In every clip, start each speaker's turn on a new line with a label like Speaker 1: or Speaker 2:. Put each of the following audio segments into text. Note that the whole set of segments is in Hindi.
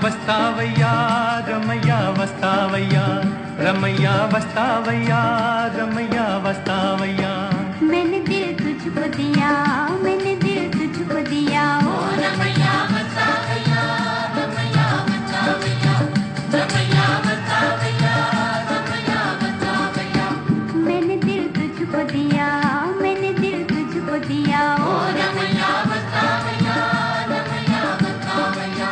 Speaker 1: వస్తావయ్యా రమయ్య వస్తావయ్యా రమయ్య వస్తావయ్యా రమయ్య వస్తావయ్యా
Speaker 2: मैंने दिल तुझको दिया मैंने दिल तुझको दिया ओ रमैया वस्तावैया रमैया वस्तावैया रमैया वस्तावैया रमैया वस्तावैया मैंने दिल तुझको दिया मैंने दिल तुझको दिया ओ रमैया वस्तावैया रमैया वस्तावैया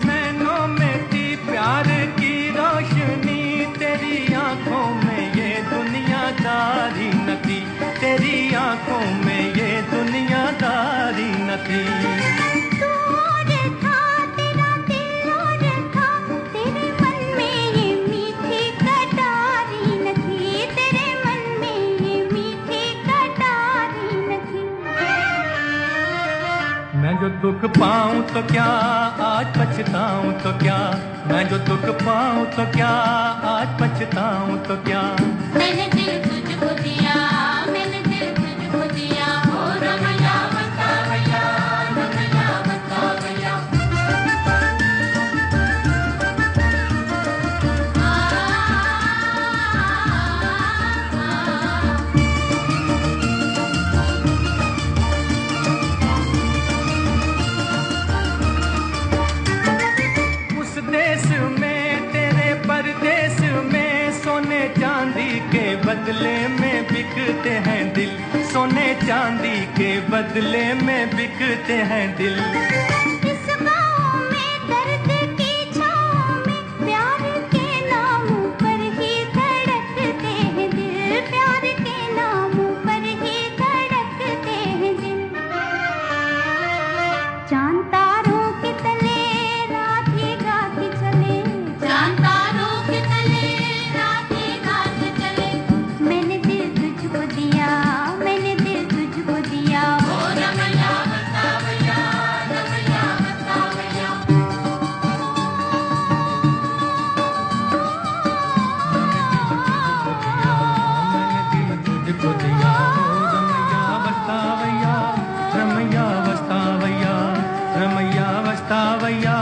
Speaker 1: नैनों में थी प्यार की रोशनी तेरी आंखों में ये दुनियादारी न थी तेरी आंखों में ये दुनियादारी न थी
Speaker 2: तू और था तेरा दिल और था तेरे मन में ये मीठी कटारी न थी तेरे मन में ये मीठी कटारी न थी
Speaker 1: मैं जो दुख पाऊं तो क्या आज पछताऊं तो क्या मैं जो दुख पाऊं तो क्या आज पछताऊं तो क्या
Speaker 2: मैंने दिल तुझको दिया मैंने दिल तुझको दिया ओ रमैया वस्तावैया रमैया वस्तावैया
Speaker 1: उस देश में तेरे परदेश में सोने चांदी के बदले में बिकते हैं दिल सोने चांदी के बदले में बिकते हैं दिल
Speaker 2: इस गाँव में दर्द की छाँव में प्यार के नाम पर ही धड़कते हैं दिल प्यार के नाम पर ही धड़कते हैं दिल चांद तारों के तले रात ही गाती चले चांद तारों के तले रात ही गाती चले मैंने दिल तुझको दिया मैंने दिल तुझको दिया ओ रमैया वस्तावैया रमैया वस्तावैया
Speaker 1: मैंने दिल तुझको दिया रमैया वस्तावैया रमैया वस्तावैया रमैया वस्तावैया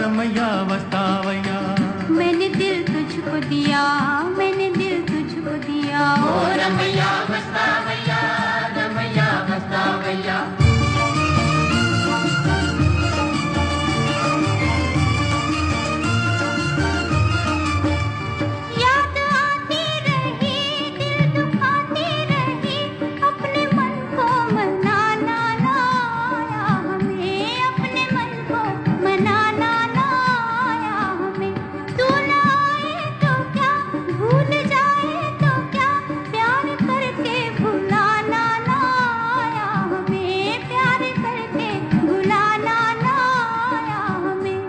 Speaker 1: रमैया वस्तावैया
Speaker 2: मैंने दिल तुझको दिया मैंने दिल तुझको दिया ओ रमैया वस्तावैया रमैया वस्तावैया याद आती रही दिल दुखाती रही अपने मन को मनाना ना आया हमें अपने मन को मनाना ना आया हमें तू ना आए तो क्या भूल जाए तो क्या प्यार करके भुलाना ना आया हमें प्यार करके भुलाना ना आया हमें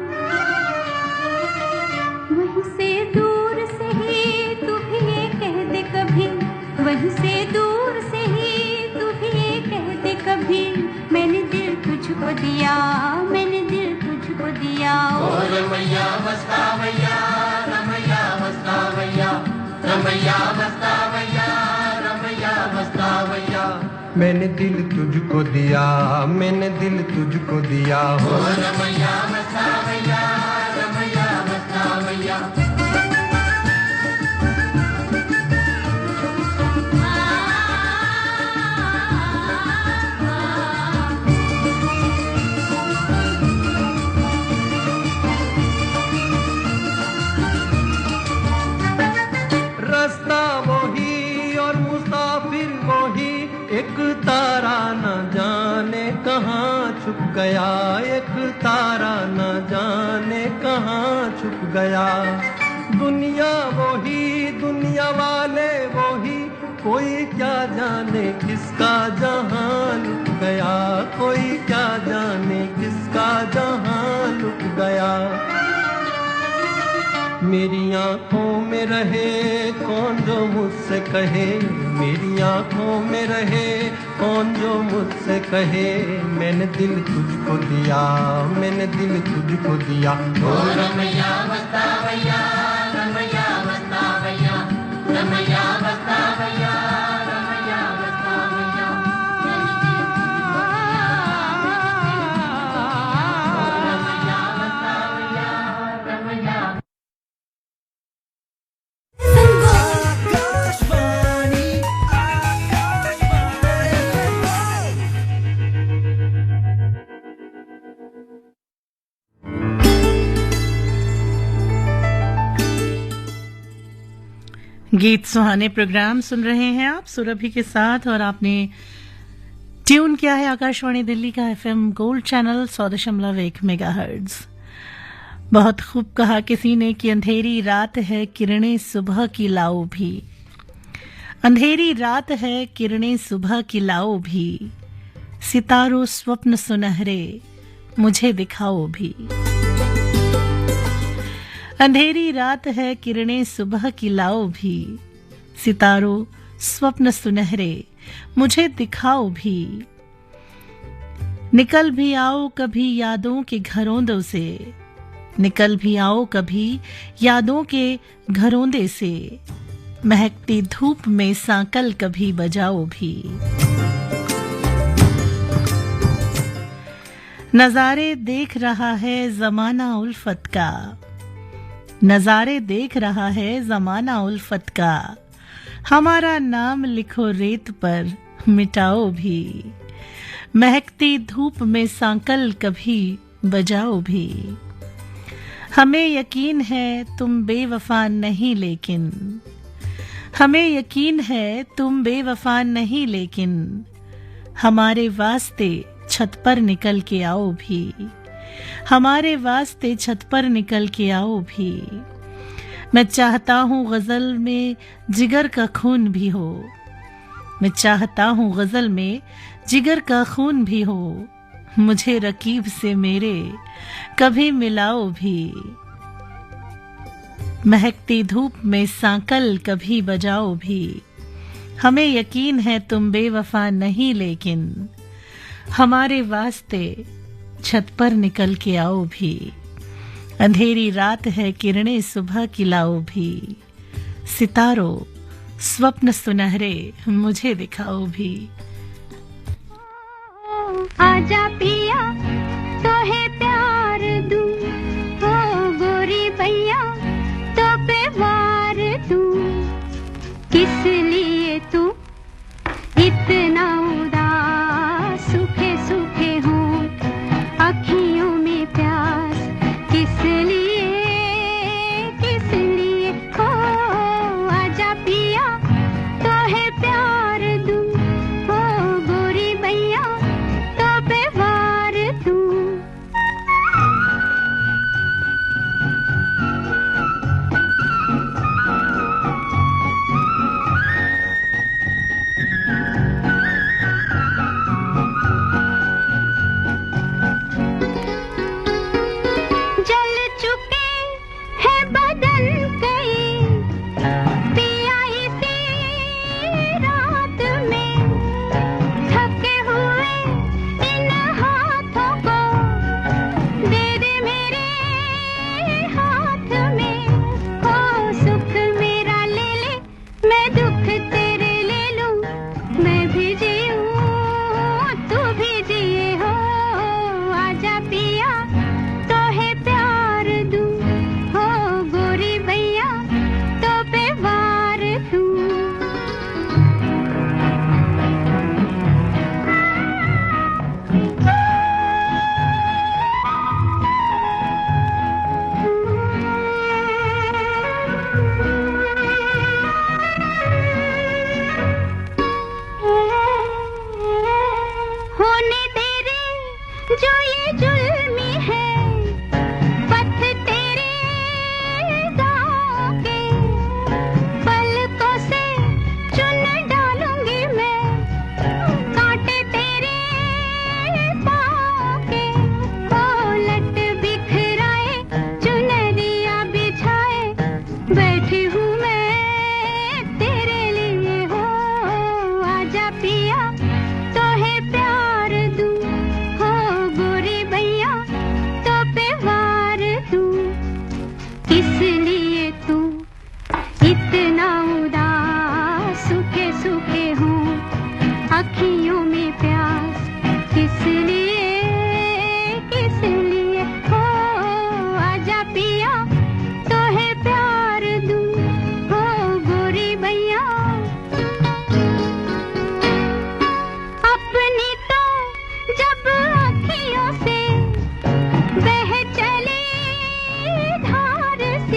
Speaker 2: वहीं से दूर से ही तू भी ये कह दे कभी वहीं से दूर से ही तू भी ये कह दे कभी मैंने दिल तुझको दिया मैंने दिल तुझको दिया ओ रमैया वस्तावैया रमैया वस्तावैया रमैया वस्तावैया रमैया वस्तावैया
Speaker 1: मैंने दिल तुझको दिया मैंने दिल तुझको दिया
Speaker 2: ओ रमैया वस्तावैया रमैया वस्तावैया
Speaker 1: रास्ता वही और मुसाफिर वही एक तारा न जाने कहाँ छुप गया एक तारा न जाने कहाँ छुप गया दुनिया वही दुनिया वाले वही कोई क्या जाने किसका जहां लुट गया कोई क्या जाने किसका जहां लुट गया मेरी आंखों में रहे कौन जो मुझसे कहे मेरी आंखों में रहे कौन जो मुझसे कहे मैंने दिल तुझको दिया मैंने दिल तुझको दिया
Speaker 2: ओ रमैया वस्तावैया रमैया वस्तावैया रमैया वस्तावैया रमैया
Speaker 3: गीत सुहाने प्रोग्राम सुन रहे हैं आप सुरभि के साथ, और आपने ट्यून किया है आकाशवाणी दिल्ली का एफएम गोल्ड चैनल 100.1 मेगाहर्ट्ज। बहुत खूब कहा किसी ने कि अंधेरी रात है किरणें सुबह की लाओ भी, अंधेरी रात है किरणें सुबह की लाओ भी, सितारों स्वप्न सुनहरे मुझे दिखाओ भी। अंधेरी रात है किरणें सुबह की लाओ भी, सितारों स्वप्न सुनहरे मुझे दिखाओ भी। निकल भी आओ कभी यादों के घरोंदों से, निकल भी आओ कभी यादों के घरोंदे से, महकती धूप में सांकल कभी बजाओ भी। नजारे देख रहा है जमाना उल्फत का, नजारे देख रहा है जमाना उल्फत का, हमारा नाम लिखो रेत पर मिटाओ भी, महकती धूप में सांकल कभी बजाओ भी। हमें यकीन है तुम बेवफा नहीं लेकिन, हमें यकीन है तुम बेवफा नहीं लेकिन, हमारे वास्ते छत पर निकल के आओ भी, हमारे वास्ते छत पर निकल के आओ भी। मैं चाहता हूँ गजल में जिगर का खून भी हो, मैं चाहता हूँ गजल में जिगर का खून भी हो, मुझे रकीब से मेरे कभी मिलाओ भी, महकती धूप में सांकल कभी बजाओ भी। हमें यकीन है तुम बेवफा नहीं लेकिन, हमारे वास्ते छत पर निकल के आओ भी, अंधेरी रात है किरणें सुबह की लाओ भी, सितारों स्वप्न सुनहरे मुझे दिखाओ भी।
Speaker 2: आजा पिया तो है प्यार दूं, ओ गोरी भैया तो पे वार दूं, किस लिए तू इतना उदास, सूखे सूखे होंठ अखियों में प्यास, किस लिए हो। आजा पिया तो है प्यार दूं, ओ गोरी भैया तो पे वार दूं। जल चुके हैं बदन कई पिया इसी रात में, थके हुए इन हाथों को दे दे मेरे हाथ में, हो सुख मेरा ले ले मैं दुख तेरे ले लूं, मैं भी जीऊं तू भी जिए हो। आजा पिया तो है प्यार दूं, हो गोरी भैया तो पे वार दूं। होने तेरे जो ये जुल्मी है, पथ तेरे गाँव के, पलकों से चुन डालूंगी मैं कांटे तेरे पाँव के, लट बिखराए चुनरिया बिछाए बैठी हूँ मैं तेरे लिए हो। आजा पिया तो है प्यार दूं, हो गोरी भैया तो पे वार दूं, किस लिए तू इतना उदास, सूखे सूखे हों अखियों में प्यास, किस लिए हो। आजा पिया तो है प्यार दूं, हो गोरी भैया। अपनी तो जब अखियों से बह चली धार सी,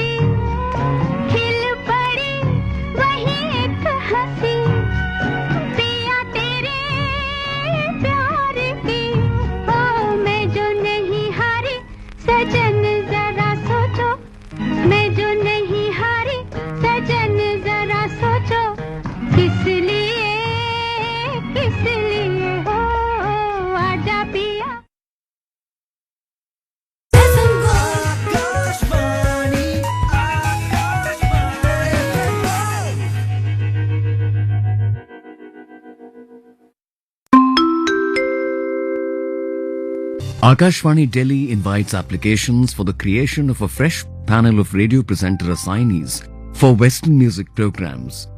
Speaker 4: Akashvani Delhi invites applications for the creation of a fresh panel of radio presenter assignees for Western music programs.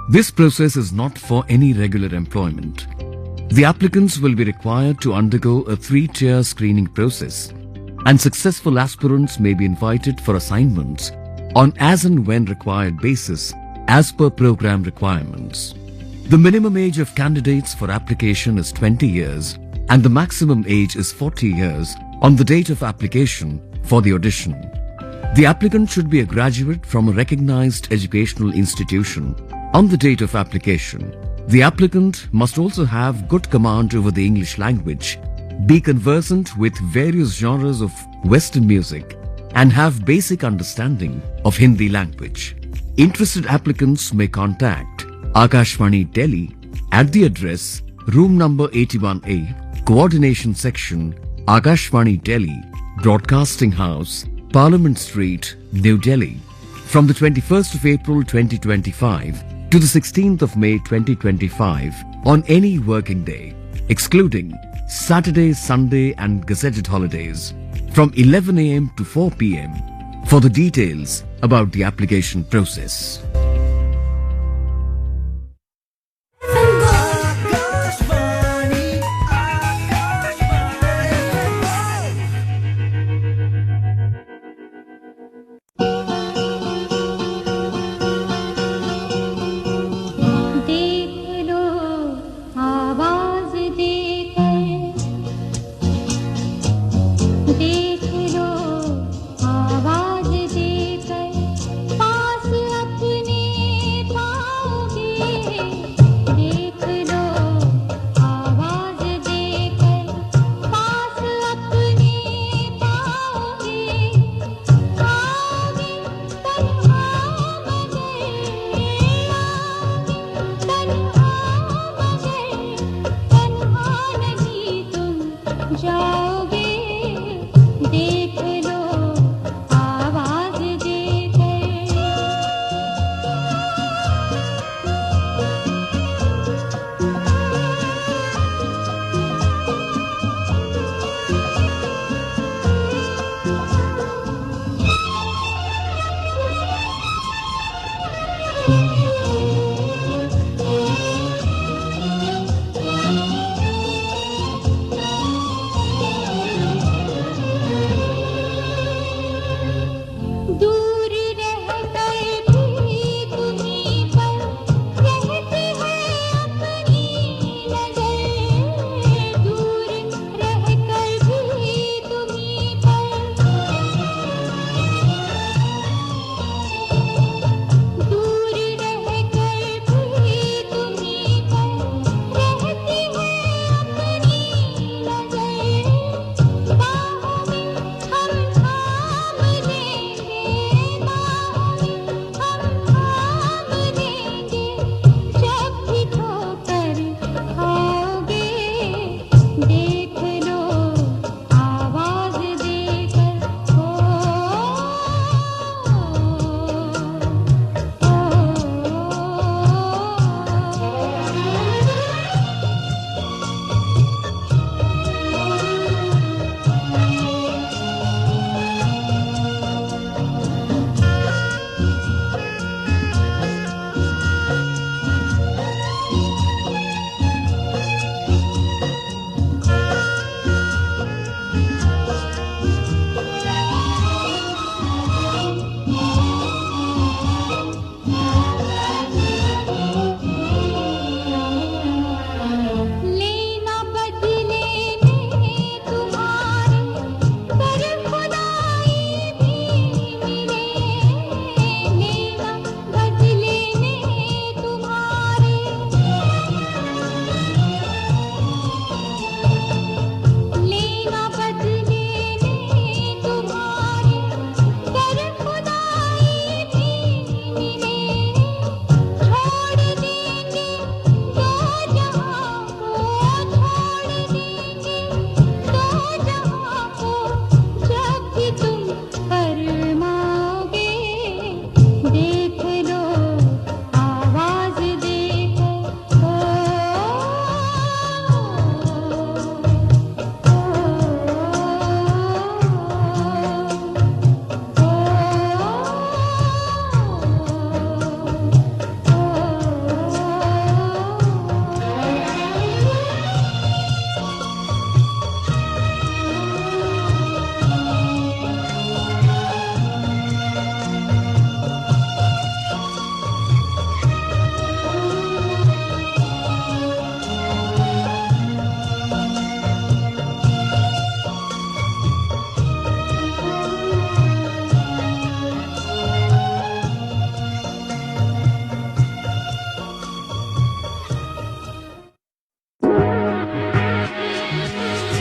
Speaker 4: This process is not for any regular employment. The applicants will be required to undergo a 3-tier screening process, and successful aspirants may be invited for assignments on as and when required basis as per program requirements. The minimum age of candidates for application is 20 years and the maximum age is 40 years on the date of application for the audition. The applicant should be a graduate from a recognized educational institution on the date of application. The applicant must also have good command over the English language, be conversant with various genres of Western music, and have basic understanding of Hindi language. Interested applicants may contact Akashvani Delhi at the address room number 81A, Coordination Section, Akashvani Delhi, Broadcasting House, Parliament Street, New Delhi, from the 21st of April 2025 to the 16th of May 2025 on any working day, excluding Saturday, Sunday and gazetted holidays, from 11 a.m. to 4 p.m. for the details about the application process.
Speaker 2: देख लो आवाज देकर पास अपने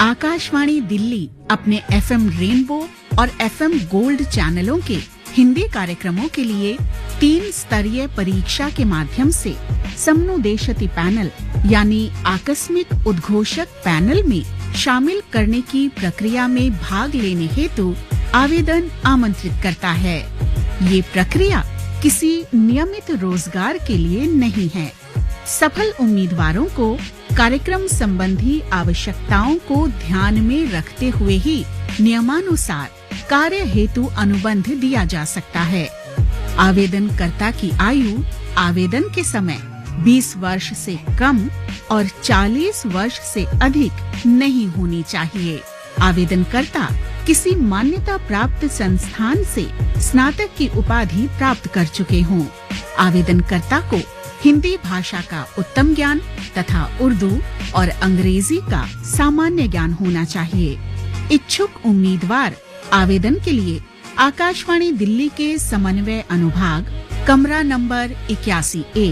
Speaker 5: आकाशवाणी दिल्ली अपने एफएम रेनबो और एफएम गोल्ड चैनलों के हिंदी कार्यक्रमों के लिए 3 स्तरीय परीक्षा के माध्यम से समनुदेशति पैनल यानी आकस्मिक उद्घोषक पैनल में शामिल करने की प्रक्रिया में भाग लेने हेतु आवेदन आमंत्रित करता है। ये प्रक्रिया किसी नियमित रोजगार के लिए नहीं है। सफल उम्मीदवारों को कार्यक्रम संबंधी आवश्यकताओं को ध्यान में रखते हुए ही नियमानुसार कार्य हेतु अनुबंध दिया जा सकता है। आवेदनकर्ता की आयु आवेदन के समय 20 वर्ष से कम और 40 वर्ष से अधिक नहीं होनी चाहिए। आवेदनकर्ता किसी मान्यता प्राप्त संस्थान से स्नातक की उपाधि प्राप्त कर चुके हों। आवेदनकर्ता को हिंदी भाषा का उत्तम ज्ञान तथा उर्दू और अंग्रेजी का सामान्य ज्ञान होना चाहिए। इच्छुक उम्मीदवार आवेदन के लिए आकाशवाणी दिल्ली के समन्वय अनुभाग, कमरा नंबर 81A,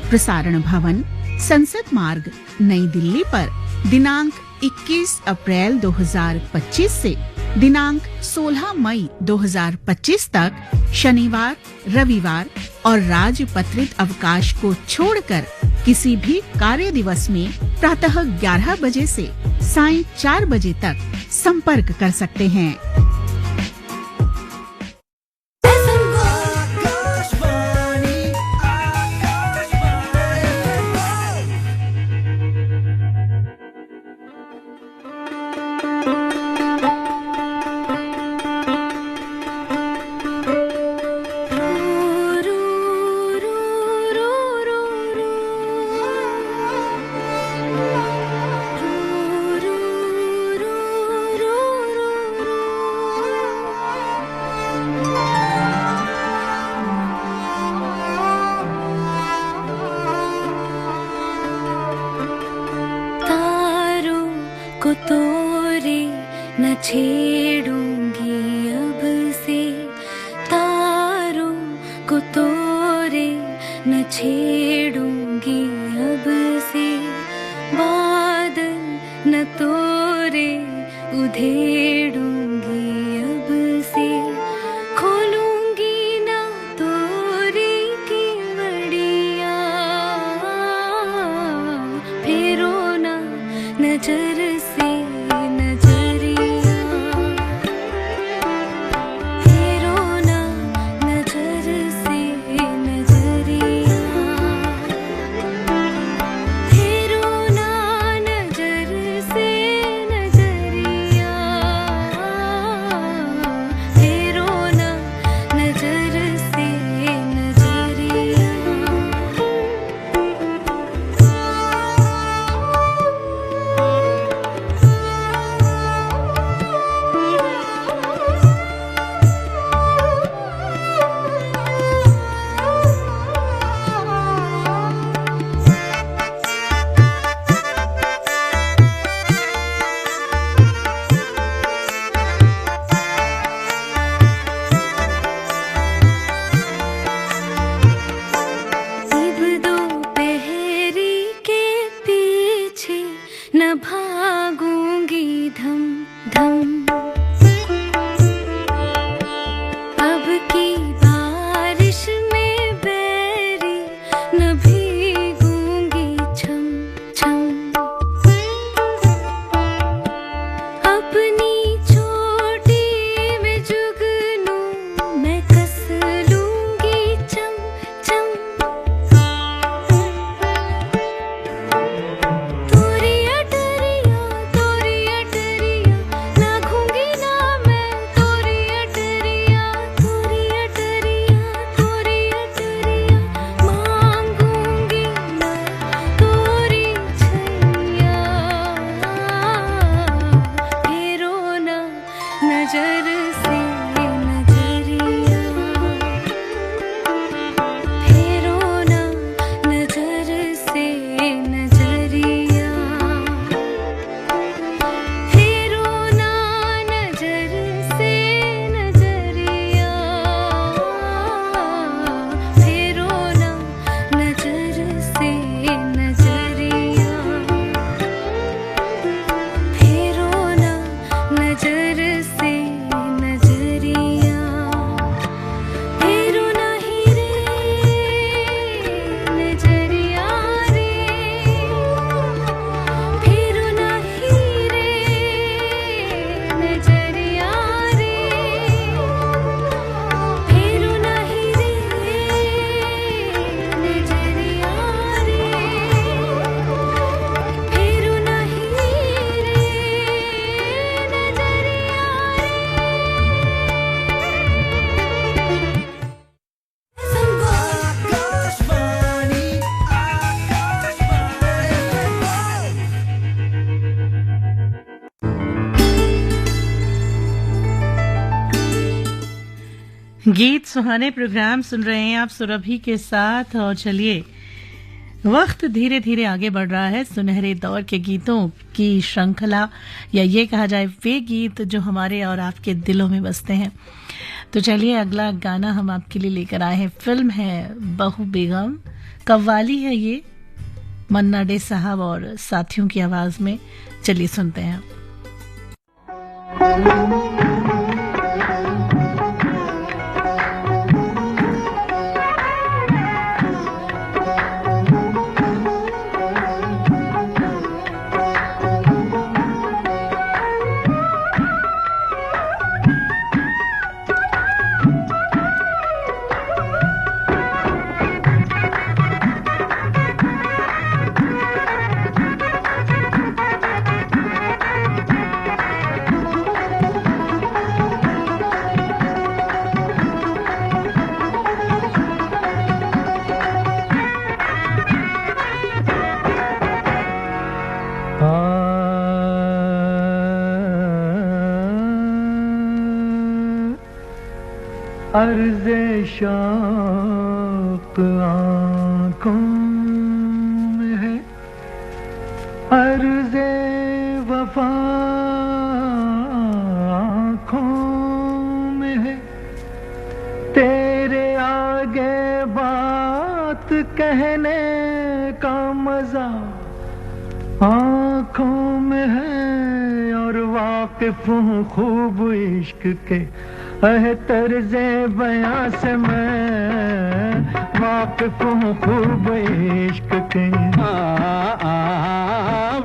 Speaker 5: प्रसारण भवन, संसद मार्ग, नई दिल्ली पर दिनांक 21 अप्रैल 2025 से दिनांक 16 मई 2025 तक शनिवार, रविवार और राजपत्रित अवकाश को छोड़कर किसी भी कार्य दिवस में प्रातः 11 बजे से सायं 4 बजे तक संपर्क कर सकते हैं।
Speaker 2: को तोरे न छेड़ूंगी अब से, तारों को तोरे न छेड़ूंगी अब से, बादल न तोरे उधेड़ूंगी अब से, खोलूंगी ना तोरे की बड़िया, फेरो ना नजर से नजरिया, फेरो ना नजर से नजरिया, फेरो ना नजर से नजरिया।
Speaker 3: गीत सुहाने प्रोग्राम सुन रहे हैं आप सुरभि के साथ। और चलिए, वक्त धीरे धीरे आगे बढ़ रहा है। सुनहरे दौर के गीतों की श्रृंखला, या ये कहा जाए वे गीत जो हमारे और आपके दिलों में बसते हैं। तो चलिए, अगला गाना हम आपके लिए लेकर आए हैं। फिल्म है बहू बेगम, कव्वाली है ये, मन्ना डे साहब और साथियों की आवाज में। चलिए सुनते हैं।
Speaker 1: अर्ज़े शौक़ आँखों में है, अर्ज़े वफ़ा आँखों में है, तेरे आगे बात कहने का मज़ा आँखों में है। और वाक़िफ़ हूँ खूब इश्क़ के तर्ज़े बयां से मैं, वाक़िफ़ हूँ खूब इश्क़ के।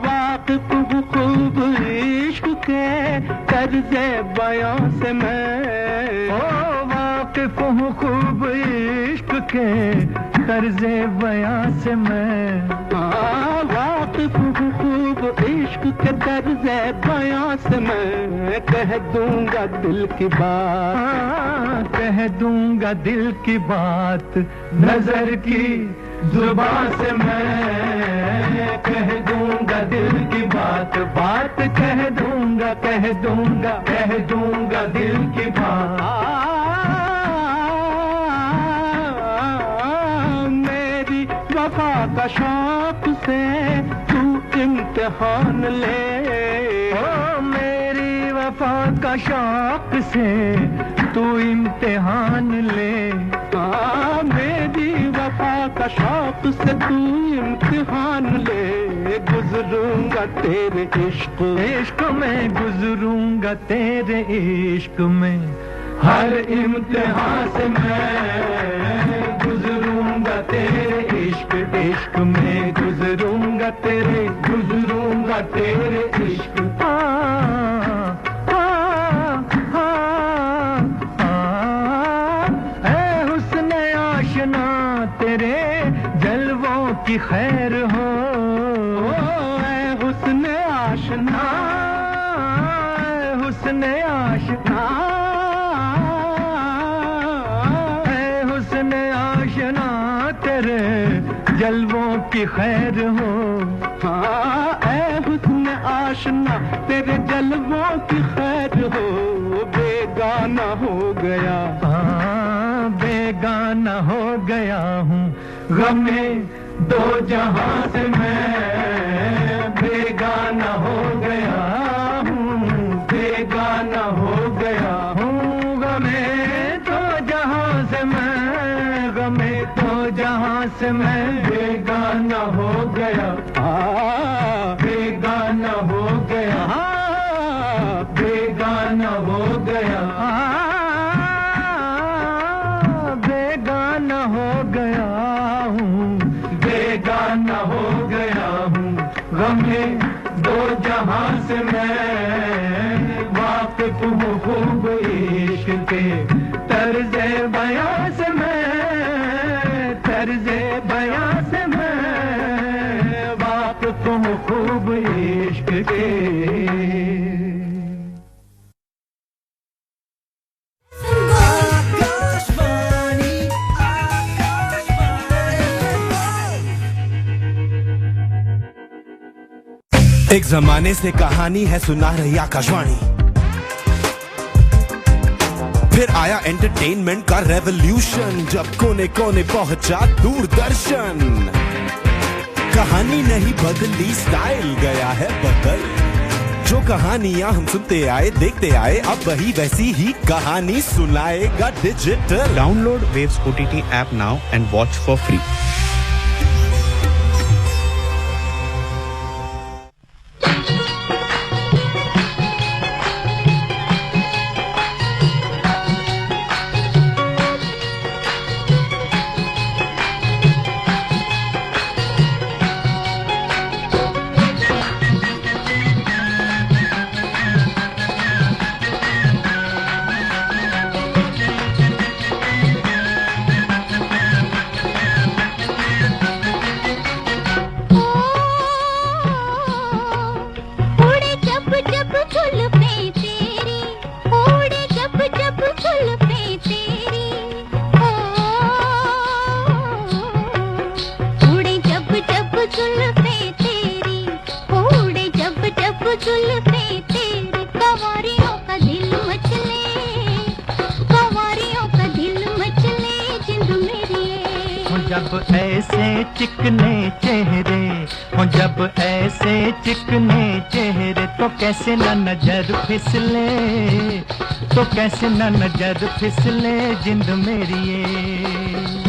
Speaker 1: वाक़िफ़ हूँ खूब इश्क़ के तर्ज़े बयां से मैं, वाक़िफ़ हूँ खूब इश्क़ के तर्ज़े बयां से मैं। वाक़िफ़ हूँ खूब इश्क़ के तर्ज़े बयां से मैं, कह दूंगा दिल की बात, कह दूंगा दिल की बात नजर की जुबान से मैं, कह दूंगा दिल की बात, बात कह दूंगा, कह दूंगा, कह दूंगा दिल की बात। मेरी वफा का शौक से तू इम्तिहान ले, मेरी वफा का शौक से तू इम्तिहान ले। मेरी वफा का शौक से तू इम्तिहान ले, गुजरूंगा तेरे इश्क, इश्क में गुजरूंगा तेरे इश्क में, हर इम्तिहान से मैं गुजरूंगा तेरे इश्क, इश्क में गुजरूंगा तेरे, गुजरूंगा तेरे इश्क। ऐ हुस्न आशना तेरे जलवों की खैर हो, ऐ हुस्न आशना, ऐ हुस्न आशना, ऐ हुस्न आशना तेरे जलवों की खैर हो। ऐ हुस्न आशना तेरे जलवों की खैर हो, बेगाना हो गया, बेगाना हो गया हूँ गमे दो जहां से मैं, बेगाना हो गया हूँ, बेगाना हो गया हूँ गमे दो जहां से मैं, गमे दो जहां से मैं बेगाना हो गया, बेगाना हो गया, बेगाना हो गया, बेगाना हो गया हूँ, बेगाना हो गया हूँ गमे दो जहां से मैं, वाक़िफ़ हूँ खूब इश्क़ के तर्ज़े बयां से मैं, तर्ज़े बयां से मैं, वाक़िफ़ हूँ खूब इश्क़ के।
Speaker 6: एक जमाने से कहानी है सुना रही आकाशवाणी, फिर आया एंटरटेनमेंट का रेवोल्यूशन, जब कोने कोने पहुंचा दूरदर्शन। कहानी नहीं बदली, स्टाइल गया है बदल। जो कहानियां हम सुनते आए देखते आए, अब वही वैसी ही कहानी सुनाएगा digital.
Speaker 7: Download waves OTT app now and watch for free.
Speaker 1: जब ऐसे चिकने चेहरे हो, जब ऐसे चिकने चेहरे, तो कैसे न नजर फिसले, तो कैसे न नजर फिसले जिंद मेरी ये।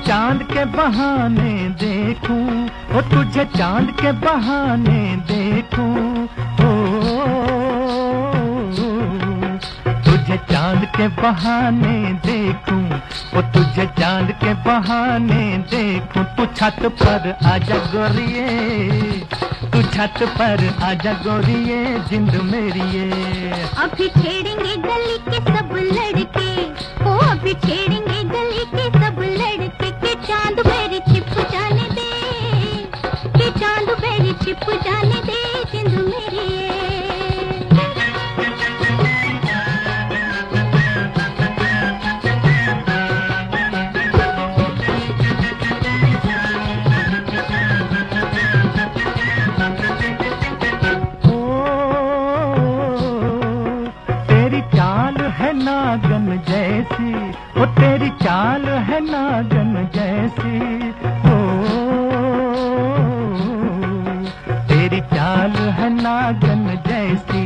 Speaker 1: चांद के बहाने देखूं, ओ तुझे चांद के बहाने देखूं, ओ तुझे चांद के बहाने देखूं, ओ तुझे चांद के बहाने देखूं। तू छत पर आजा गोरिये, तू छत पर आजा गोरिये जिंद मेरी ये।
Speaker 2: अभी छेड़ेंगे गली के सब लड़के, ओ अभी छेड़ेंगे गली के सब लड़के, के चांद मेरी छिप जाने दे, के चांद मेरी छिप जाने दे जिंद मेरी ये।
Speaker 1: नागन जैसी, ओ तेरी चाल है नागन जैसी, ओ तेरी चाल है नागन जैसी,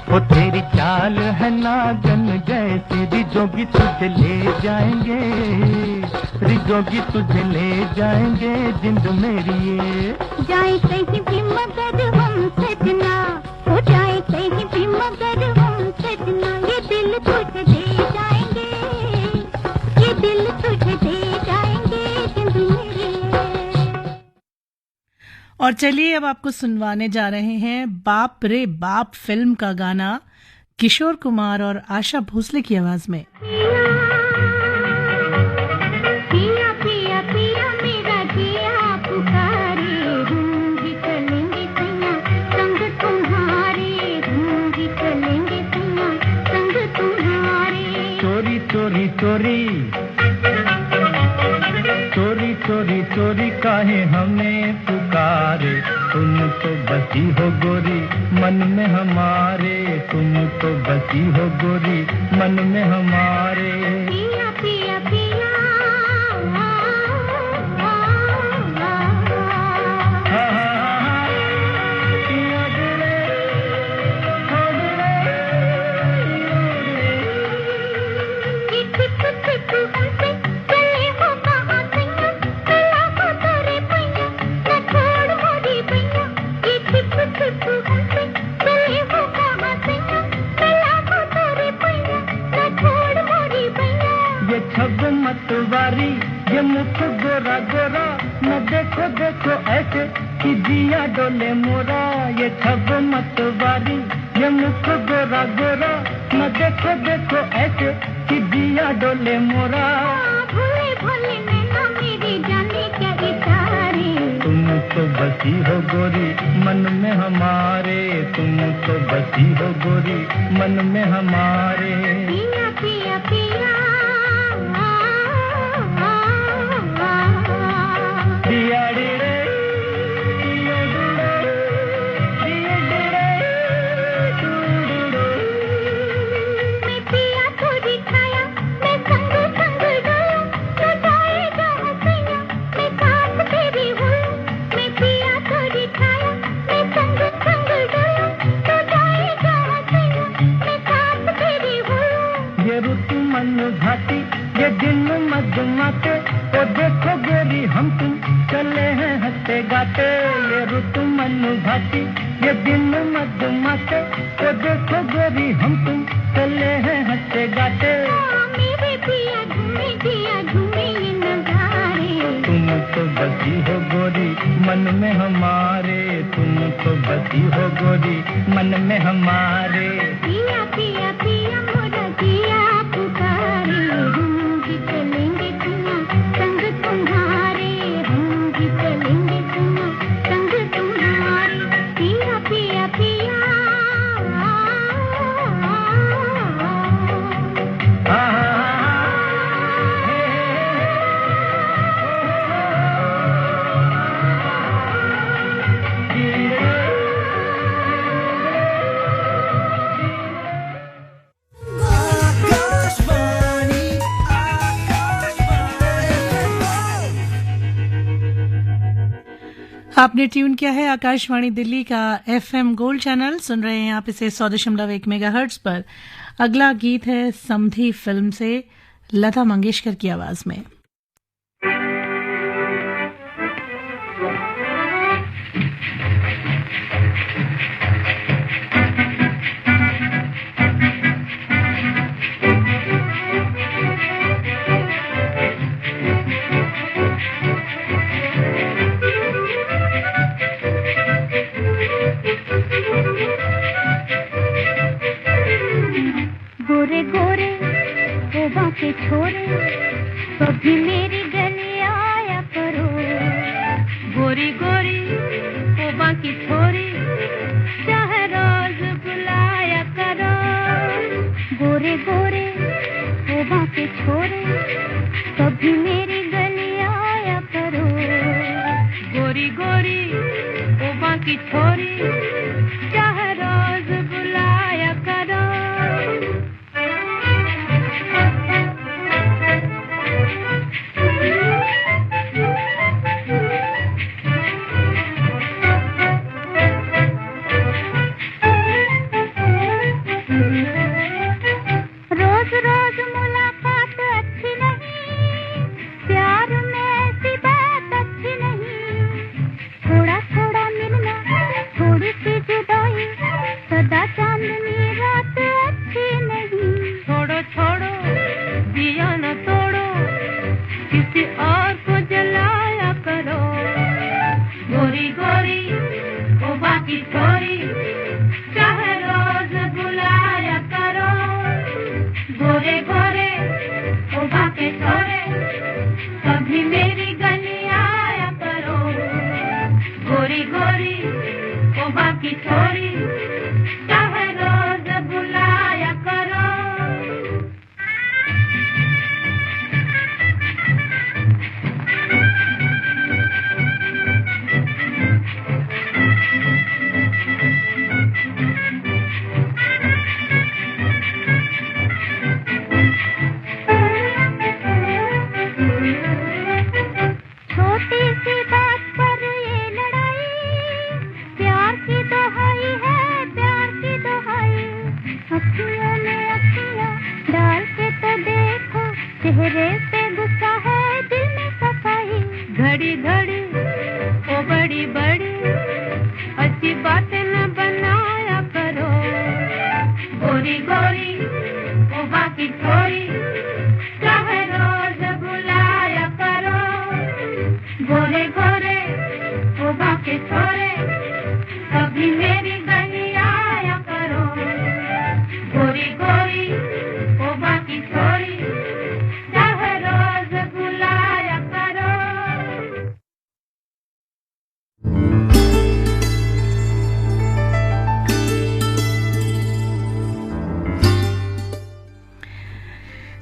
Speaker 1: ओ तेरी चाल है नागन जैसी। रिजोगी तुझे ले जाएंगे, रिजोगी तुझे ले जाएंगे जिंद मेरी ये।
Speaker 2: जाए कहीं भी मगर हम सजना, हो जाए कहीं भी मगर हम सजना, ये दिल तुझे दे जाएंगे, ये दिल तुझे दे जाएंगे जिंद मेरी।
Speaker 3: और चलिए अब आपको सुनवाने जा रहे हैं बाप रे बाप फिल्म का गाना किशोर कुमार और आशा भोसले की आवाज में।
Speaker 2: पिया पिया पिया मेरा जिया पुकारे, रूंगी चलेंगे सैया संग तुम्हारे, रूंगी चलेंगे सैया संग तुम्हारे।
Speaker 1: चोरी चोरी चोरी चोरी चोरी चोरी काहे हमें पुकारे, तुम तो बसी हो गोरी मन में हमारे, तुम तो बसी हो गोरी मन में हमारे।
Speaker 2: पिया पिया पिया
Speaker 1: मतवारी ये मुख गोरा गोरा, न देखो देखो ऐसे कि जिया डोले मोरा। ये छब मतवारी ये मुख गोरा गोरा, न देखो देखो ऐसे कि जिया डोले मोरा।
Speaker 2: भोले भोले नैना मेरी जाने क्या इशारे,
Speaker 1: तुम तो बसी हो गोरी मन में हमारे, तुम तो बसी हो गोरी मन में हमारे
Speaker 2: पिया पिया पिया
Speaker 1: दिया रे भाती ये दिन मधुमाते ओ देखो गोरी हम तुम चले हैं हंसते गाते ये ऋतु मनु भाती ये दिन मधुमाते ओ देखो गोरी हम तुम चले हैं हंसते गाते
Speaker 2: मेरे पिया झूमे ये नजारे
Speaker 1: तुम तो बसी हो गोरी मन में हमारे तुम तो बसी हो गोरी मन में हमारे
Speaker 2: पिया पिया पिया मोरा जिया
Speaker 3: आपने ट्यून किया है आकाशवाणी दिल्ली का एफएम गोल्ड चैनल। सुन रहे हैं आप इसे 100.1 मेगाहर्ट्ज पर। अगला गीत है समधी फिल्म से लता मंगेशकर की आवाज में।
Speaker 2: गोरे गोरे शोभा के छोरे कभी मेरी गली आया करो गोरी गोरी शोभा की छोरी चाह रोज बुलाया करो गोरे गोरे शोभा के छोरे कभी मेरी गली आया करो गोरी गोरी शोभा की छोरी चाह रोज बुलाया करो रोज रोज मुलाकात अच्छी नहीं प्यार में ऐसी बात अच्छी नहीं थोड़ा थोड़ा मिलना थोड़ी सी जुदाई सदा चांदनी रात अच्छी नहीं छोड़ो छोड़ो दिया न तोड़ो किसी और को जलाया करो गोरी गोरी वो बाकी छोरी चाहे रोज बुलाया करो गोरे गोरे वो बाकी छोरे कभी मेरी गली आया करो गोरी गोरी वो बाकी छोरी चाहे रोज बुलाया करो छोटी सी बात पर ये लड़ाई प्यार की दोहाई है प्यार की दोहाई अखियों में अखियाँ डाल के तो देखो चेहरे पे गुस्सा है दिल में सफाई घड़ी घड़ी ओ बड़ी बड़ी अच्छी बातें न बनाया करो गोरी गोरी ओ बाकी छोरी चाहे रोज बुलाया करो गोरे गोरे वो बाकी छोरे कभी मेरी गली आया करो गोरी गोरी वो बाकी छोरी चाहे रोज बुलाया करो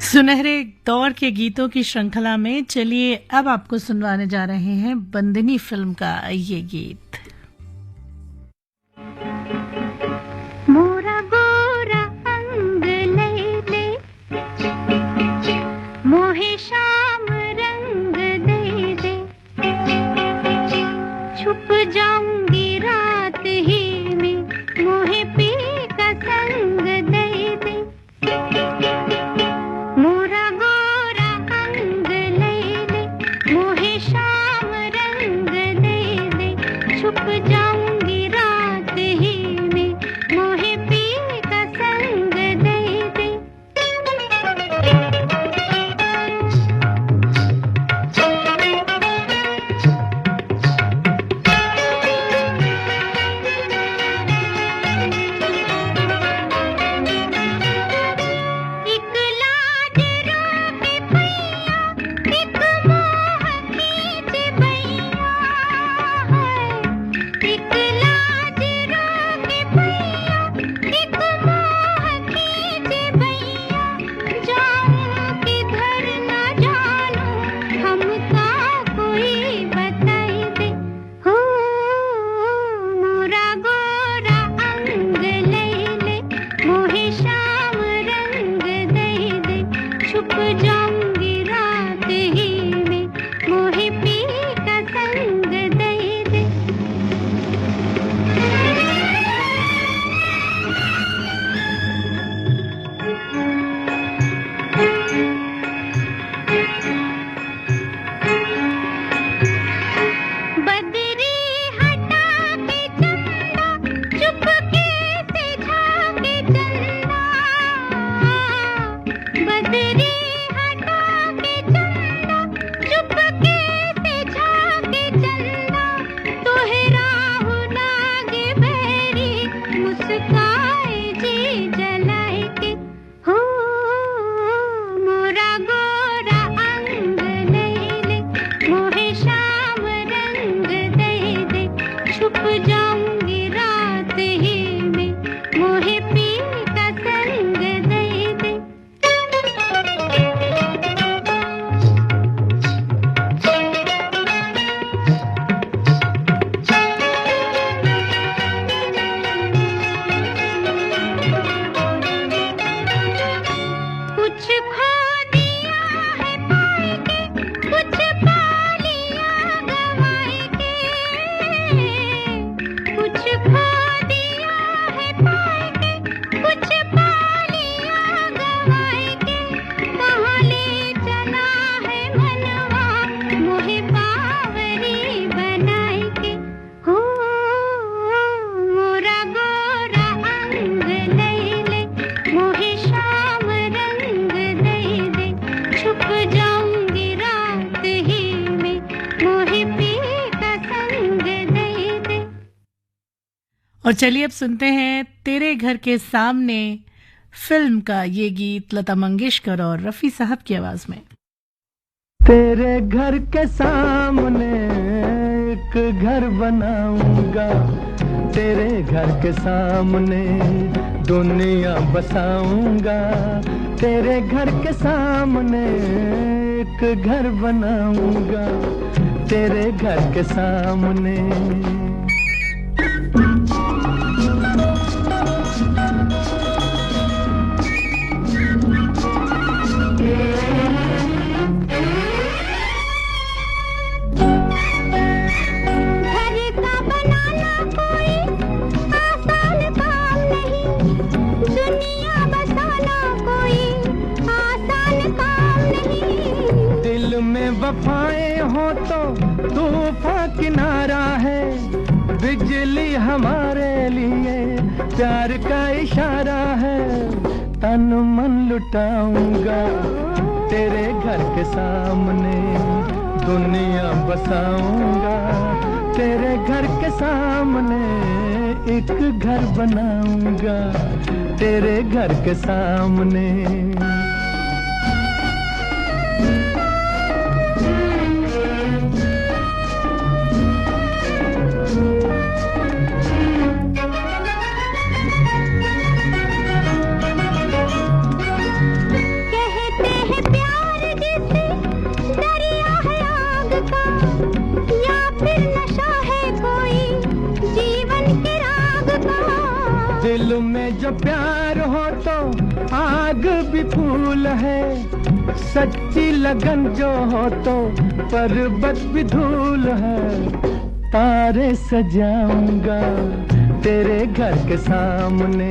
Speaker 3: सुनहरे दौर के गीतों की श्रृंखला में चलिए अब आपको सुनवाने जा रहे हैं बंदनी फिल्म का ये गीत।
Speaker 2: मोरा गोरा अंग ले ले, मोहे शाम रंग दे दे, छुप जाऊंगी रात ही में, मोहे पी का संग दे दे। मोरा गोरा अंग ले ले, मोहे शाम रंग दे दे, छुप जाऊंगी रात ही में, मोहे पी का संग दे दे। एक लाज रोके पैया, एक मोह खींच बैया है। एक लाज रोके पैया, एक मोह खींच बैया, जाऊं किधर न जानूं, हमका कोई बताई दे। हो मोरा गोरा अंग ले ले, मोहे शाम रंग दे दे, छुप जाऊंगी रात ही में, मोहे पी का संग दे दे। बदरी हटा के चंदा, चुपके से झाके चंदा। बदरी हटा के चंदा, चुपके से झाके चंदा, तोहरा हो लागे बैरी, मुस्काए जी जलाए के। हो मोरा गोरा अंग ले ले, मोहे शाम रंग दे दे, छुप जाऊंगी रात ही में, मोहे पी का संग दे दे। कुछ खो दिया है पाए के, कुछ पा लिया गवाए के। कुछ खो दिया है पाए के, कुछ पा लिया गवाए के। कहाँ ले चला है मनवा, मोहे बावरी बनाए के। हो मोरा गोरा अंग ले ले, मोहे शाम रंग दे दे, छुप जाऊंगी रात ही में, मोहे पी का संग दे दे।
Speaker 3: और चलिए अब सुनते हैं तेरे घर के सामने फिल्म का ये गीत लता मंगेशकर और रफी साहब की आवाज में।
Speaker 1: तेरे घर के सामने एक घर बनाऊंगा, तेरे घर के सामने दुनिया बसाऊंगा। तेरे घर के सामने एक घर बनाऊंगा, तेरे घर के सामने।
Speaker 2: घर का बनाना कोई आसान काम नहीं, दुनिया बसाना कोई आसान काम नहीं।
Speaker 1: दिल में वफाएं हो तो तूफान किनारा है, बिजली हमारे लिए प्यार का इशारा है। तन मन लुटाऊंगा, तेरे घर के सामने दुनिया बसाऊंगा। तेरे घर के सामने एक घर बनाऊंगा, तेरे घर के सामने।
Speaker 2: कहते
Speaker 1: जो प्यार हो तो आग भी फूल है, सच्ची लगन जो हो तो पर्वत भी धूल है। तारे सजाऊंगा तेरे घर के सामने,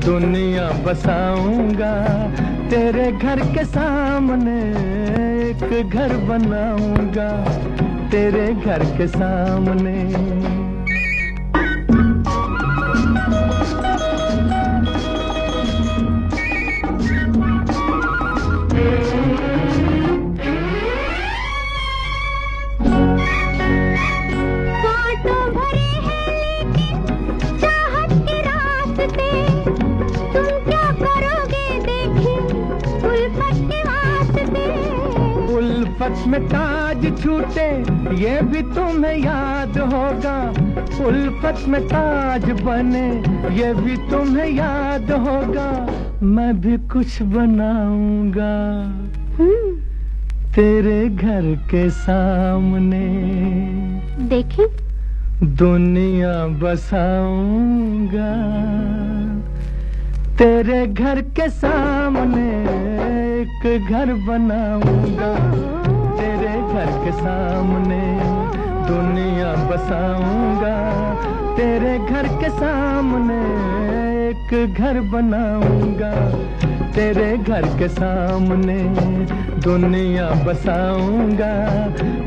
Speaker 1: दुनिया बसाऊंगा तेरे घर के सामने, एक घर बनाऊंगा तेरे घर के सामने। उल्फत में ताज छूटे ये भी तुम्हें याद होगा, उल्फत में ताज बने ये भी तुम्हें याद होगा। मैं भी कुछ बनाऊंगा तेरे घर के सामने,
Speaker 2: देखें
Speaker 1: दुनिया बसाऊंगा तेरे घर के सामने, एक घर बनाऊंगा तेरे घर के सामने, दुनिया बसाऊंगा तेरे घर के सामने, एक घर बनाऊंगा तेरे घर के सामने, दुनिया बसाऊंगा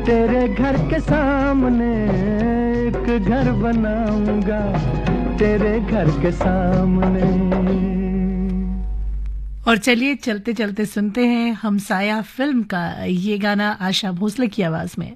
Speaker 1: तेरे घर के सामने, एक घर बनाऊंगा तेरे घर के सामने।
Speaker 3: और चलिए चलते चलते सुनते हैं हमसाया फिल्म का ये गाना आशा भोसले की आवाज में।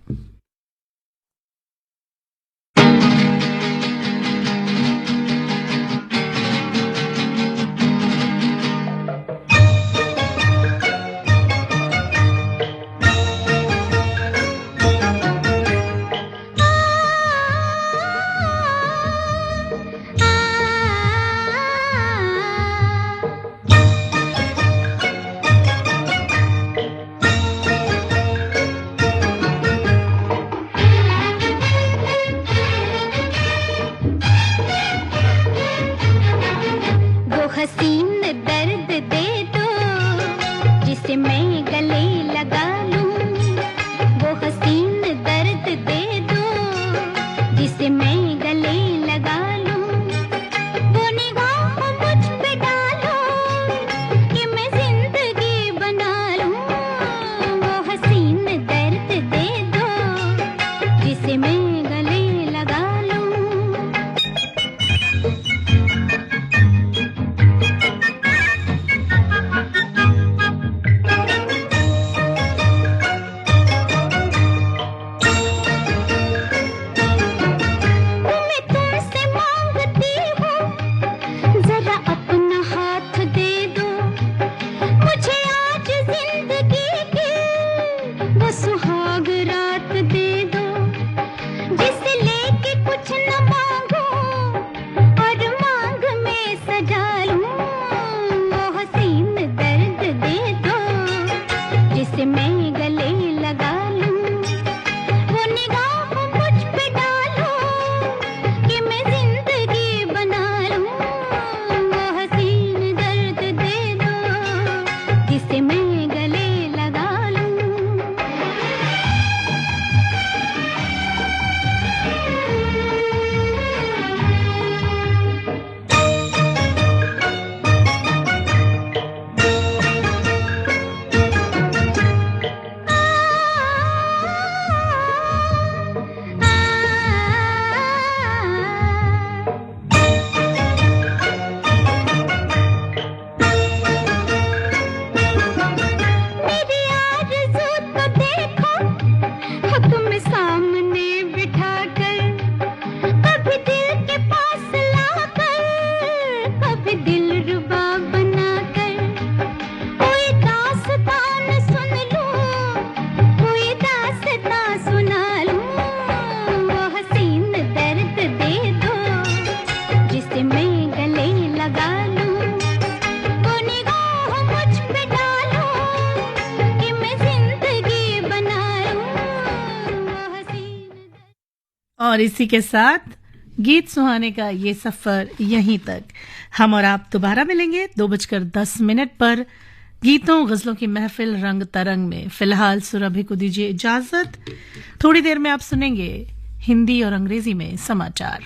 Speaker 3: और इसी के साथ गीत सुहाने का ये सफर यहीं तक। हम और आप दोबारा मिलेंगे 2:10 पर गीतों गजलों की महफिल रंग तरंग में। फिलहाल सुरभि को दीजिए इजाजत। थोड़ी देर में आप सुनेंगे हिंदी और अंग्रेजी में समाचार।